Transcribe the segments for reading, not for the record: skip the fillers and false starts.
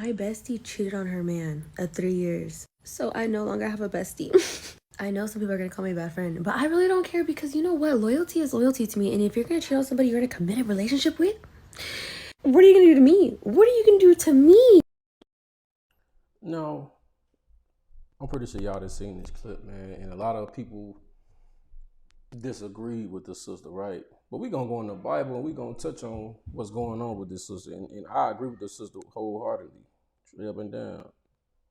My bestie cheated on her man at 3 years. So I no longer have a bestie. I know some people are gonna call me a bad friend, but I really don't care because you know what? Loyalty is loyalty to me. And if you're gonna cheat on somebody you're in a committed relationship with, what are you gonna do to me? What are you gonna do to me? No, I'm pretty sure y'all done seen this clip, man, and a lot of people disagree with the sister, right? But we gonna go in the Bible and we gonna touch on what's going on with this sister, and I agree with the sister wholeheartedly, straight up and down.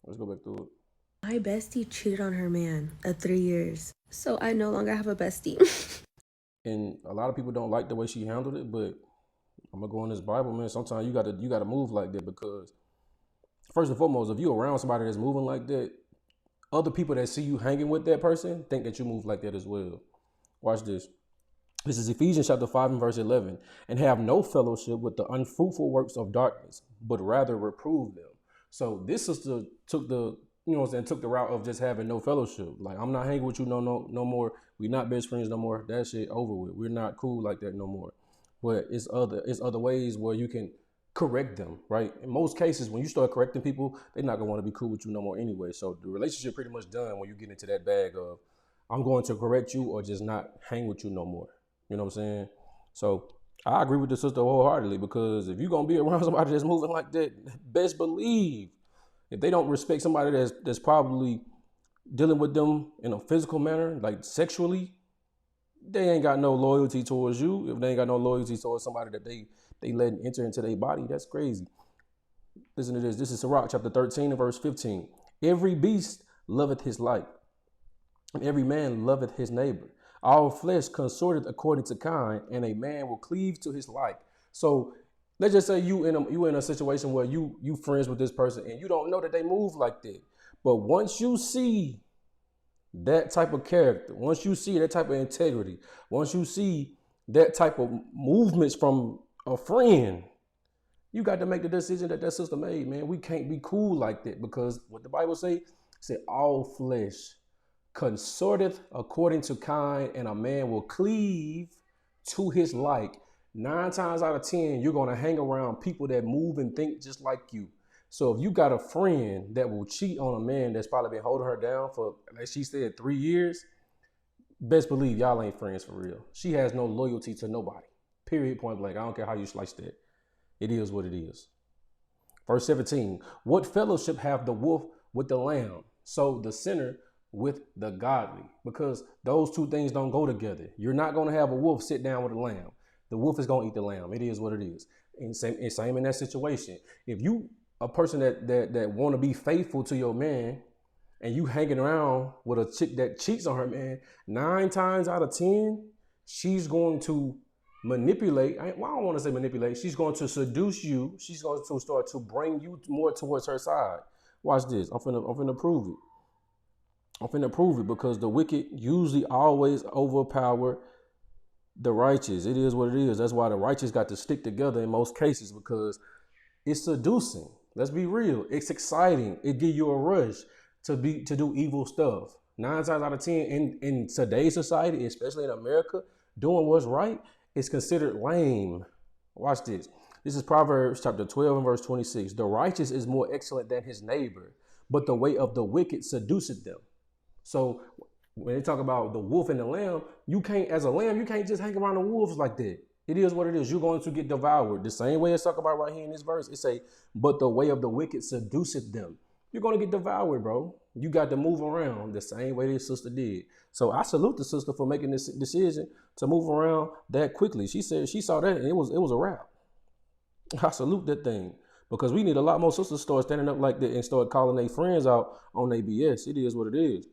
Let's go back to it. My bestie cheated on her man at 3 years. So I no longer have a bestie. And a lot of people don't like the way she handled it, but I'm gonna go in this Bible, man. Sometimes you gotta move like that because first and foremost, if you're around somebody that's moving like that, other people that see you hanging with that person think that you move like that as well. Watch this. This is Ephesians chapter 5 and verse 11. And have no fellowship with the unfruitful works of darkness, but rather reprove them. So this sister took the, took the route of just having no fellowship. Like, I'm not hanging with you no more. We're not best friends no more. That shit over with. We're not cool like that no more. But it's other ways where you can correct them, right? In most cases, when you start correcting people, they're not gonna want to be cool with you no more anyway. So the relationship pretty much done when you get into that bag of I'm going to correct you or just not hang with you no more. You know what I'm saying? So I agree with the sister wholeheartedly because if you're gonna be around somebody that's moving like that, best believe if they don't respect somebody that's probably dealing with them in a physical manner, like sexually, they ain't got no loyalty towards you. If they ain't got no loyalty towards somebody that they let enter into their body, that's crazy. Listen to this. This is Sirach chapter 13 and verse 15. Every beast loveth his like, and every man loveth his neighbor. All flesh consorteth according to kind, and a man will cleave to his like. So let's just say you in a situation where you friends with this person and you don't know that they move like that. But once you see that type of character, once you see that type of integrity, once you see that type of movements from a friend, you got to make the decision that sister made, man. We can't be cool like that because what the Bible say, it said all flesh consorteth according to kind, and a man will cleave to his like. 9 times out of 10, you're gonna hang around people that move and think just like you. So if you got a friend that will cheat on a man that's probably been holding her down for, like she said, 3 years, best believe y'all ain't friends for real. She has no loyalty to nobody. Period, point blank. I don't care how you slice that. It is what it is. Verse 17, what fellowship have the wolf with the lamb? So the sinner with the godly, because those two things don't go together. You're not going to have a wolf sit down with a lamb. The wolf is going to eat the lamb. It is what it is. And same in that situation. If you a person that want to be faithful to your man, and you hanging around with a chick that cheats on her man, 9 times out of 10, she's going to manipulate. I don't want to say manipulate. She's going to seduce you. She's going to start to bring you more towards her side. Watch this. I'm finna prove it. I'm finna prove it because the wicked usually always overpower the righteous. It is what it is. That's why the righteous got to stick together in most cases because it's seducing. Let's be real. It's exciting. It give you a rush to do evil stuff. 9 times out of 10 in today's society, especially in America, doing what's right is considered lame. Watch this. This is Proverbs chapter 12 and verse 26. The righteous is more excellent than his neighbor, but the way of the wicked seduceth them. So when they talk about the wolf and the lamb, you can't, as a lamb, you can't just hang around the wolves like that. It is what it is. You're going to get devoured. The same way it's talking about right here in this verse. It say, but the way of the wicked seduceth them. You're going to get devoured, bro. You got to move around the same way this sister did. So I salute the sister for making this decision to move around that quickly. She said she saw that and it was a wrap. I salute that thing because we need a lot more sisters to start standing up like that and start calling their friends out on their BS. It is what it is.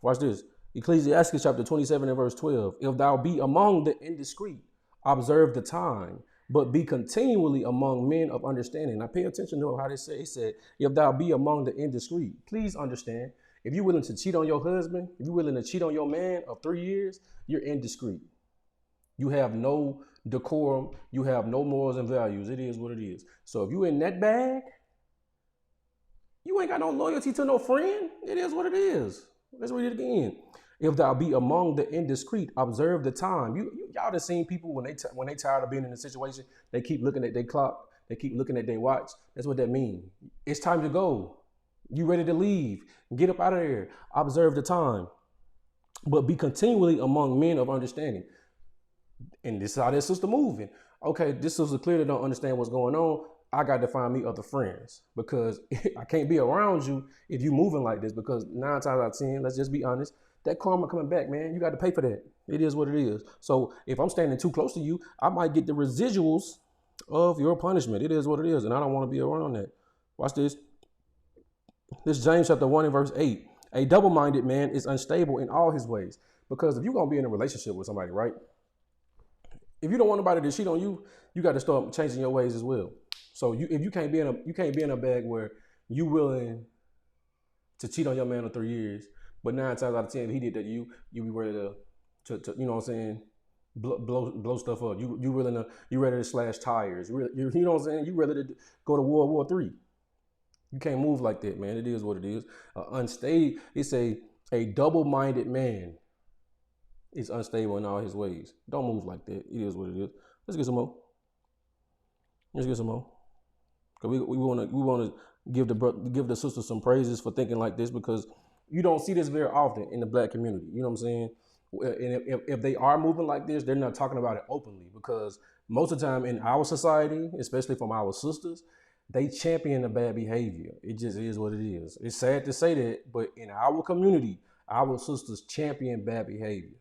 Watch this. Ecclesiastes chapter 27 and verse 12. If thou be among the indiscreet, observe the time, but be continually among men of understanding. Now pay attention to how they say. It said, if thou be among the indiscreet, please understand. If you're willing to cheat on your husband, if you're willing to cheat on your man of 3 years, you're indiscreet. You have no decorum. You have no morals and values. It is what it is. So if you in that bag, you ain't got no loyalty to no friend. It is what it is. Let's read it again. If thou be among the indiscreet, observe the time. Y'all done seen people when they tired of being in a situation, they keep looking at their clock. they keep looking at their watch. That's what that means. It's time to go. You ready to leave? Get up out of there. Observe the time. But be continually among men of understanding. And this is how this sister moving. Okay, this sister clearly don't understand what's going on. I got to find me other friends because I can't be around you if you moving like this, because 9 times out of 10, let's just be honest, that karma coming back, man. You got to pay for that. It is what it is. So if I'm standing too close to you, I might get the residuals of your punishment. It is what it is. And I don't want to be around that. Watch this. This is James chapter 1 and verse 8. A double-minded man is unstable in all his ways. Because if you're going to be in a relationship with somebody, right? If you don't want nobody to cheat on you, you got to start changing your ways as well. So if you can't be in a bag where you willing to cheat on your man for 3 years, but 9 times out of 10 he did that, you be ready to you know what I'm saying, blow stuff up. You ready to slash tires. You know what I'm saying? You ready to go to World War III. You can't move like that, man. It is what it is. Unstable. It's a double-minded man is unstable in all his ways. Don't move like that. It is what it is. Let's get some more. Cause we want to give the sister some praises for thinking like this, because you don't see this very often in the black community. You know what I'm saying? And if they are moving like this, they're not talking about it openly, because most of the time in our society, especially from our sisters, they champion the bad behavior. It just is what it is. It's sad to say that, but in our community, our sisters champion bad behavior.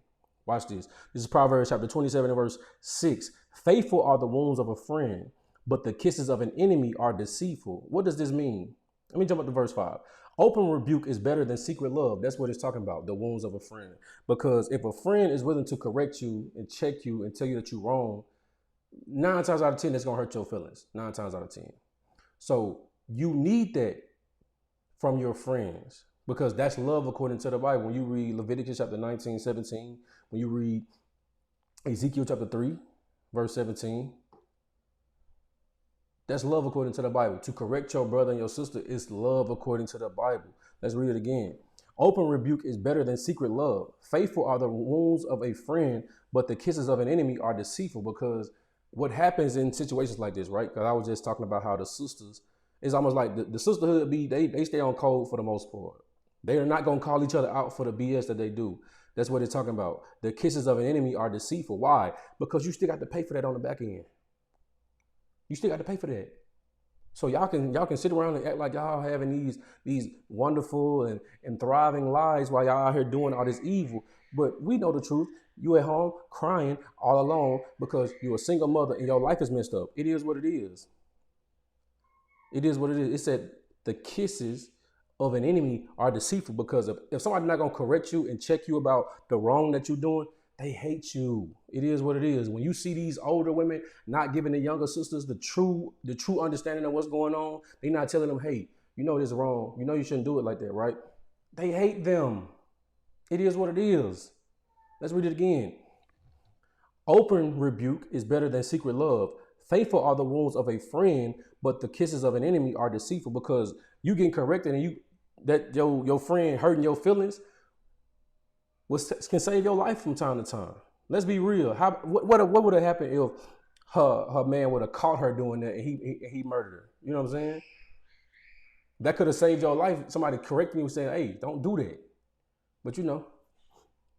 Watch this. This is Proverbs chapter 27 and verse 6. Faithful are the wounds of a friend, but the kisses of an enemy are deceitful. What does this mean? Let me jump up to verse 5. Open rebuke is better than secret love. That's what it's talking about, the wounds of a friend. Because if a friend is willing to correct you and check you and tell you that you're wrong, 9 times out of 10, it's going to hurt your feelings. 9 times out of 10. So you need that from your friends, because that's love according to the Bible. When you read Leviticus chapter 19, 17, when you read Ezekiel chapter 3, verse 17, that's love according to the Bible. To correct your brother and your sister is love according to the Bible. Let's read it again. Open rebuke is better than secret love. Faithful are the wounds of a friend, but the kisses of an enemy are deceitful. Because what happens in situations like this, right? Because I was just talking about how the sisters, it's almost like the sisterhood they stay on code for the most part. They are not going to call each other out for the BS that they do. That's what they're talking about. The kisses of an enemy are deceitful. Why? Because you still got to pay for that on the back end. You still got to pay for that. So y'all can sit around and act like y'all having these wonderful and thriving lives while y'all out here doing all this evil. But we know the truth. You at home crying all alone because you're a single mother and your life is messed up. It is what it is. It is what it is. It said the kisses of an enemy are deceitful, because if somebody's not going to correct you and check you about the wrong that you're doing, they hate you. It is what it is. When you see these older women not giving the younger sisters the true understanding of what's going on, they're not telling them, hey, you know this is wrong. You know you shouldn't do it like that, right? They hate them. It is what it is. Let's read it again. Open rebuke is better than secret love. Faithful are the wounds of a friend, but the kisses of an enemy are deceitful. Because you getting corrected and your friend hurting your feelings can save your life from time to time. Let's be real. What would have happened if her man would have caught her doing that and he murdered her? You know what I'm saying? That could have saved your life. Somebody correcting you saying, hey, don't do that. But you know,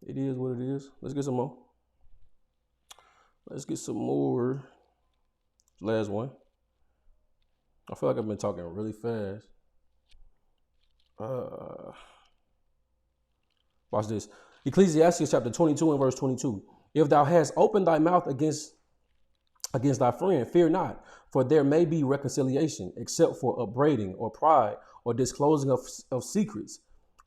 it is what it is. Let's get some more. Let's get some more. Last one. I feel like I've been talking really fast. Watch this. Ecclesiastes chapter 22 and verse 22. If thou hast opened thy mouth against thy friend, fear not, for there may be reconciliation, except for upbraiding or pride or disclosing of secrets,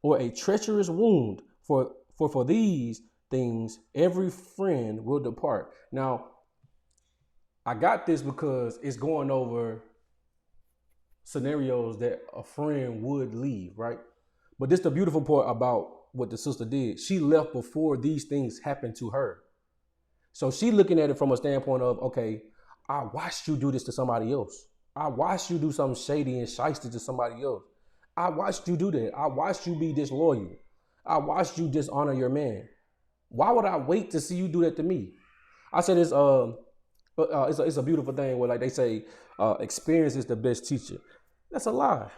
or a treacherous wound. For these things every friend will depart. Now, I got this because it's going over scenarios that a friend would leave, right? But this is the beautiful part about what the sister did. She left before these things happened to her. So she looking at it from a standpoint of, okay, I watched you do this to somebody else. I watched you do something shady and shysty to somebody else. I watched you do that. I watched you be disloyal. I watched you dishonor your man. Why would I wait to see you do that to me? I said this But it's a beautiful thing where like they say, experience is the best teacher. That's a lie.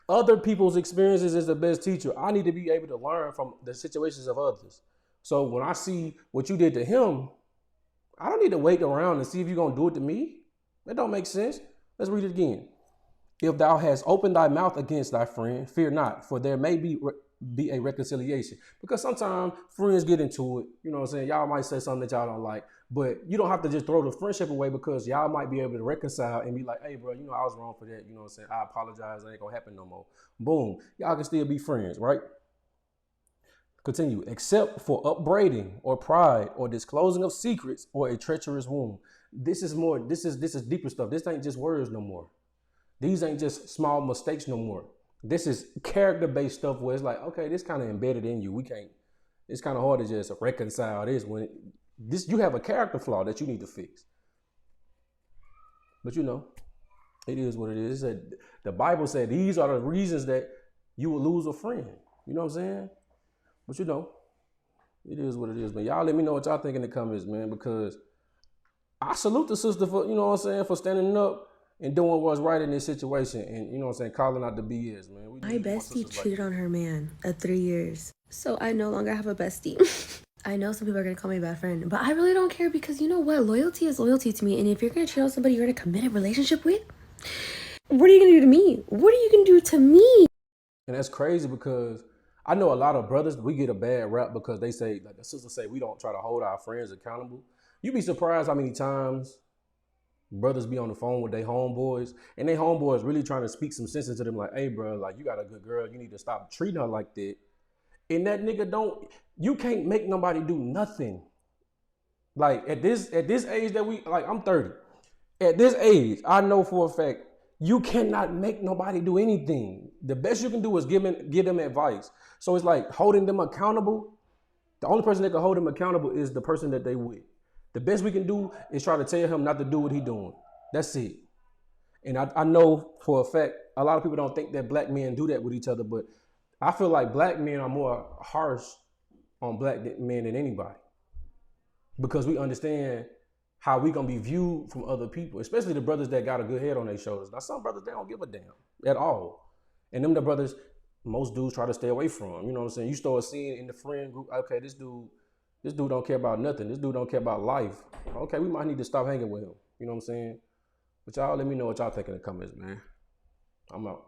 Other people's experiences is the best teacher. I need to be able to learn from the situations of others. So when I see what you did to him, I don't need to wait around and see if you're gonna do it to me. That don't make sense. Let's read it again. If thou hast opened thy mouth against thy friend, fear not, for there may be a reconciliation. Because sometimes friends get into it. You know what I'm saying? Y'all might say something that y'all don't like, but you don't have to just throw the friendship away because y'all might be able to reconcile and be like, hey, bro, I was wrong for that. You know what I'm saying? I apologize. It ain't gonna happen no more. Boom. Y'all can still be friends, right? Continue. Except for upbraiding or pride or disclosing of secrets or a treacherous wound. This is deeper stuff. This ain't just words no more. These ain't just small mistakes no more. This is character-based stuff where it's like, okay, this kind of embedded in you. It's kind of hard to just reconcile this when you have a character flaw that you need to fix. But it is what it is. The Bible said these are the reasons that you will lose a friend. You know what I'm saying? But it is what it is. But y'all let me know what y'all think in the comments, man, because I salute the sister for, for standing up and doing what's right in this situation and, calling out the BS, man. My bestie cheated on her man at 3 years. So I no longer have a bestie. I know some people are going to call me a bad friend, but I really don't care because you know what? Loyalty is loyalty to me. And if you're going to cheat on somebody you're in a committed relationship with, what are you going to do to me? What are you going to do to me? And that's crazy because I know a lot of brothers, we get a bad rap because they say, like the sisters say, we don't try to hold our friends accountable. You'd be surprised how many times brothers be on the phone with their homeboys and their homeboys really trying to speak some sense into them like, hey, bro, like you got a good girl. You need to stop treating her like that. And that nigga you can't make nobody do nothing. Like at this age that I'm 30. At this age, I know for a fact, you cannot make nobody do anything. The best you can do is give them advice. So it's like holding them accountable. The only person that can hold them accountable is the person that they with. The best we can do is try to tell him not to do what he doing. That's it. And I know for a fact, a lot of people don't think that black men do that with each other, but I feel like black men are more harsh on black men than anybody because we understand how we gonna be viewed from other people, especially the brothers that got a good head on their shoulders. Now, some brothers, they don't give a damn at all. And them the brothers most dudes try to stay away from. You know what I'm saying? You start seeing in the friend group, okay, this dude don't care about nothing. This dude don't care about life. Okay, we might need to stop hanging with him. You know what I'm saying? But y'all let me know what y'all think in the comments, man. I'm out.